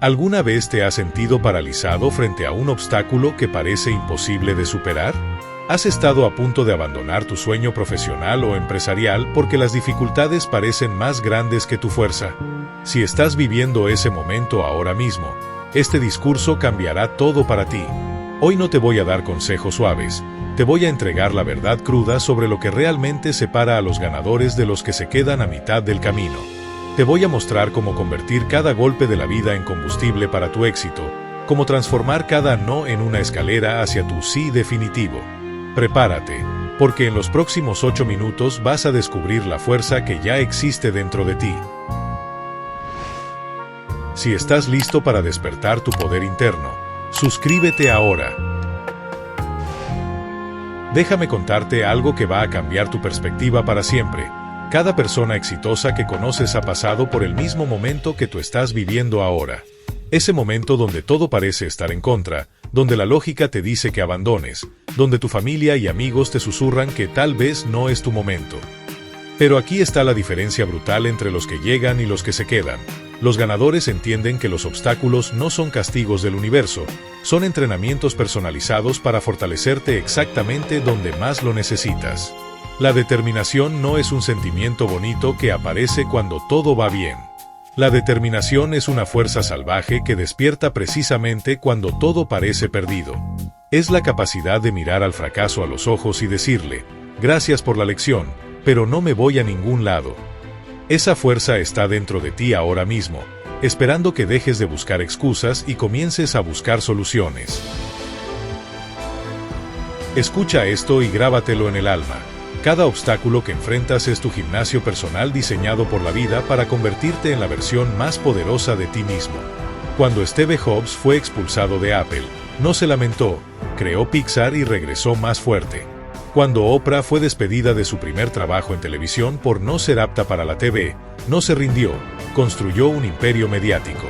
¿Alguna vez te has sentido paralizado frente a un obstáculo que parece imposible de superar? ¿Has estado a punto de abandonar tu sueño profesional o empresarial porque las dificultades parecen más grandes que tu fuerza? Si estás viviendo ese momento ahora mismo, este discurso cambiará todo para ti. Hoy no te voy a dar consejos suaves, te voy a entregar la verdad cruda sobre lo que realmente separa a los ganadores de los que se quedan a mitad del camino. Te voy a mostrar cómo convertir cada golpe de la vida en combustible para tu éxito, cómo transformar cada no en una escalera hacia tu sí definitivo. Prepárate, porque en los próximos 8 minutos vas a descubrir la fuerza que ya existe dentro de ti. Si estás listo para despertar tu poder interno, suscríbete ahora. Déjame contarte algo que va a cambiar tu perspectiva para siempre. Cada persona exitosa que conoces ha pasado por el mismo momento que tú estás viviendo ahora. Ese momento donde todo parece estar en contra, donde la lógica te dice que abandones, donde tu familia y amigos te susurran que tal vez no es tu momento. Pero aquí está la diferencia brutal entre los que llegan y los que se quedan. Los ganadores entienden que los obstáculos no son castigos del universo, son entrenamientos personalizados para fortalecerte exactamente donde más lo necesitas. La determinación no es un sentimiento bonito que aparece cuando todo va bien. La determinación es una fuerza salvaje que despierta precisamente cuando todo parece perdido. Es la capacidad de mirar al fracaso a los ojos y decirle, gracias por la lección, pero no me voy a ningún lado. Esa fuerza está dentro de ti ahora mismo, esperando que dejes de buscar excusas y comiences a buscar soluciones. Escucha esto y grábatelo en el alma. Cada obstáculo que enfrentas es tu gimnasio personal diseñado por la vida para convertirte en la versión más poderosa de ti mismo. Cuando Steve Jobs fue expulsado de Apple, no se lamentó, creó Pixar y regresó más fuerte. Cuando Oprah fue despedida de su primer trabajo en televisión por no ser apta para la TV, no se rindió, construyó un imperio mediático.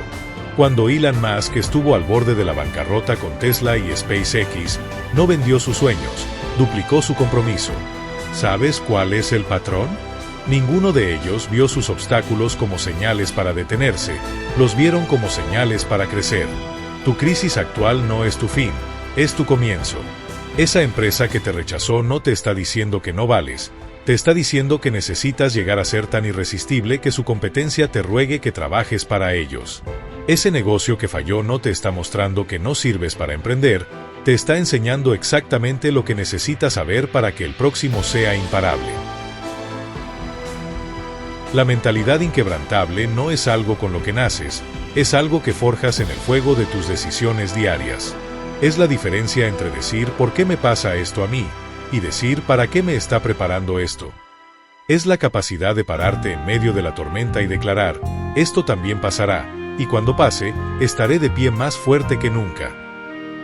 Cuando Elon Musk estuvo al borde de la bancarrota con Tesla y SpaceX, no vendió sus sueños, duplicó su compromiso. ¿Sabes cuál es el patrón? Ninguno de ellos vio sus obstáculos como señales para detenerse, los vieron como señales para crecer. Tu crisis actual no es tu fin, es tu comienzo. Esa empresa que te rechazó no te está diciendo que no vales, te está diciendo que necesitas llegar a ser tan irresistible que su competencia te ruegue que trabajes para ellos. Ese negocio que falló no te está mostrando que no sirves para emprender, te está enseñando exactamente lo que necesitas saber para que el próximo sea imparable. La mentalidad inquebrantable no es algo con lo que naces, es algo que forjas en el fuego de tus decisiones diarias. Es la diferencia entre decir ¿por qué me pasa esto a mí? Y decir ¿para qué me está preparando esto? Es la capacidad de pararte en medio de la tormenta y declarar esto también pasará, y cuando pase, estaré de pie más fuerte que nunca.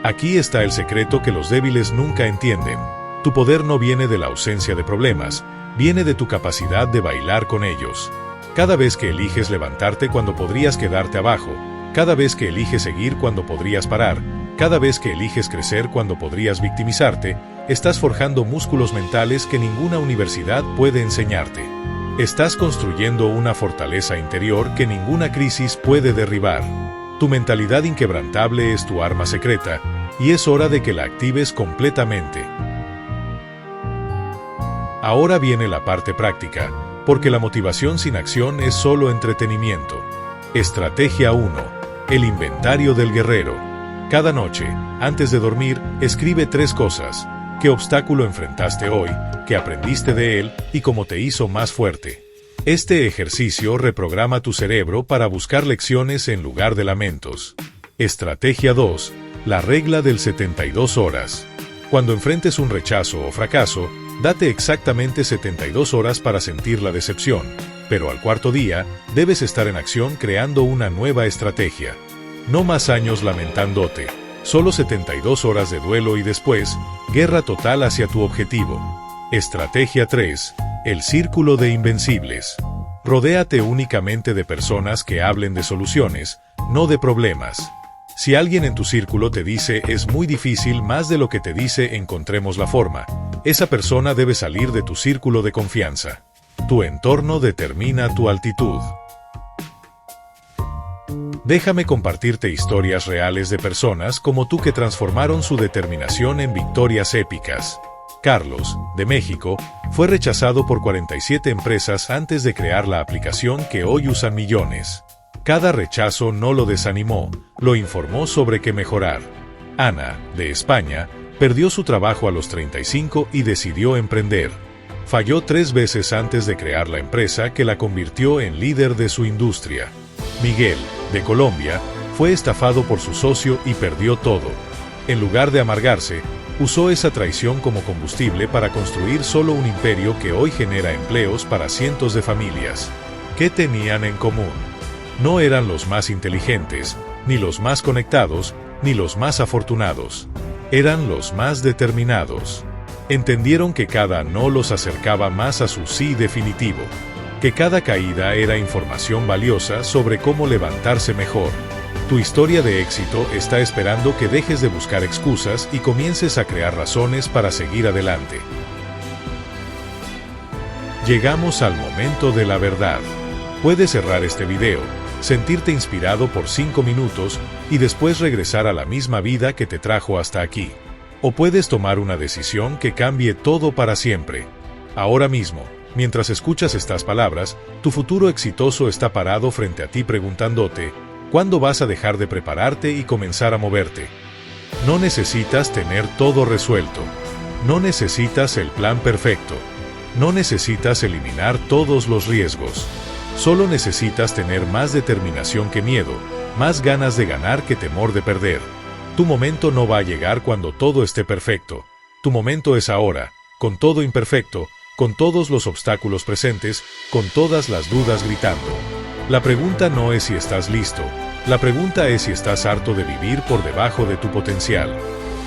Aquí está el secreto que los débiles nunca entienden. Tu poder no viene de la ausencia de problemas, viene de tu capacidad de bailar con ellos. Cada vez que eliges levantarte cuando podrías quedarte abajo, cada vez que eliges seguir cuando podrías parar, cada vez que eliges crecer cuando podrías victimizarte, estás forjando músculos mentales que ninguna universidad puede enseñarte. Estás construyendo una fortaleza interior que ninguna crisis puede derribar. Tu mentalidad inquebrantable es tu arma secreta, y es hora de que la actives completamente. Ahora viene la parte práctica, porque la motivación sin acción es solo entretenimiento. Estrategia 1. El inventario del guerrero. Cada noche, antes de dormir, escribe 3 cosas. ¿Qué obstáculo enfrentaste hoy? ¿Qué aprendiste de él? ¿Y cómo te hizo más fuerte? Este ejercicio reprograma tu cerebro para buscar lecciones en lugar de lamentos. Estrategia 2. La regla del 72 horas. Cuando enfrentes un rechazo o fracaso, date exactamente 72 horas para sentir la decepción, pero al cuarto día, debes estar en acción creando una nueva estrategia. No más años lamentándote, solo 72 horas de duelo y después, guerra total hacia tu objetivo. Estrategia 3. El círculo de invencibles. Rodéate únicamente de personas que hablen de soluciones, no de problemas. Si alguien en tu círculo te dice es muy difícil más de lo que te dice encontremos la forma, esa persona debe salir de tu círculo de confianza. Tu entorno determina tu altitud. Déjame compartirte historias reales de personas como tú que transformaron su determinación en victorias épicas. Carlos, de México, fue rechazado por 47 empresas antes de crear la aplicación que hoy usan millones. Cada rechazo no lo desanimó, lo informó sobre qué mejorar. Ana, de España, perdió su trabajo a los 35 y decidió emprender. Falló 3 veces antes de crear la empresa que la convirtió en líder de su industria. Miguel, de Colombia, fue estafado por su socio y perdió todo. En lugar de amargarse, usó esa traición como combustible para construir solo un imperio que hoy genera empleos para cientos de familias. ¿Qué tenían en común? No eran los más inteligentes, ni los más conectados, ni los más afortunados. Eran los más determinados. Entendieron que cada no los acercaba más a su sí definitivo, que cada caída era información valiosa sobre cómo levantarse mejor. Tu historia de éxito está esperando que dejes de buscar excusas y comiences a crear razones para seguir adelante. Llegamos al momento de la verdad. Puedes cerrar este video, sentirte inspirado por 5 minutos y después regresar a la misma vida que te trajo hasta aquí. O puedes tomar una decisión que cambie todo para siempre. Ahora mismo, mientras escuchas estas palabras, tu futuro exitoso está parado frente a ti preguntándote, ¿cuándo vas a dejar de prepararte y comenzar a moverte? No necesitas tener todo resuelto. No necesitas el plan perfecto. No necesitas eliminar todos los riesgos. Solo necesitas tener más determinación que miedo, más ganas de ganar que temor de perder. Tu momento no va a llegar cuando todo esté perfecto. Tu momento es ahora, con todo imperfecto, con todos los obstáculos presentes, con todas las dudas gritando. La pregunta no es si estás listo, la pregunta es si estás harto de vivir por debajo de tu potencial.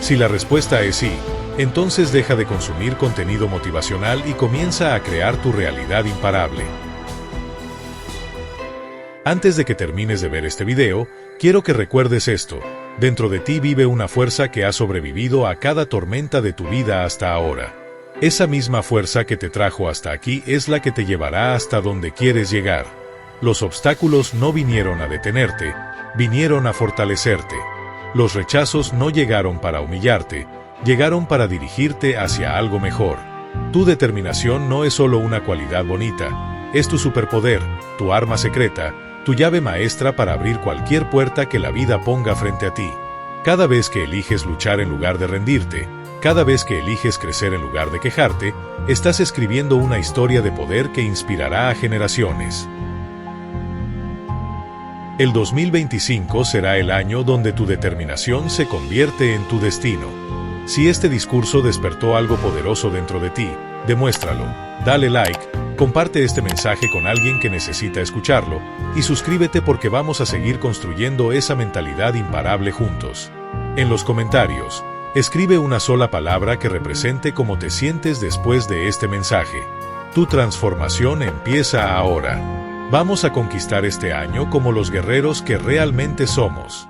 Si la respuesta es sí, entonces deja de consumir contenido motivacional y comienza a crear tu realidad imparable. Antes de que termines de ver este video, quiero que recuerdes esto: dentro de ti vive una fuerza que ha sobrevivido a cada tormenta de tu vida hasta ahora. Esa misma fuerza que te trajo hasta aquí es la que te llevará hasta donde quieres llegar. Los obstáculos no vinieron a detenerte, vinieron a fortalecerte. Los rechazos no llegaron para humillarte, llegaron para dirigirte hacia algo mejor. Tu determinación no es solo una cualidad bonita, es tu superpoder, tu arma secreta, tu llave maestra para abrir cualquier puerta que la vida ponga frente a ti. Cada vez que eliges luchar en lugar de rendirte, cada vez que eliges crecer en lugar de quejarte, estás escribiendo una historia de poder que inspirará a generaciones. El 2025 será el año donde tu determinación se convierte en tu destino. Si este discurso despertó algo poderoso dentro de ti, demuéstralo, dale like, comparte este mensaje con alguien que necesita escucharlo, y suscríbete porque vamos a seguir construyendo esa mentalidad imparable juntos. En los comentarios, escribe una sola palabra que represente cómo te sientes después de este mensaje. Tu transformación empieza ahora. Vamos a conquistar este año como los guerreros que realmente somos.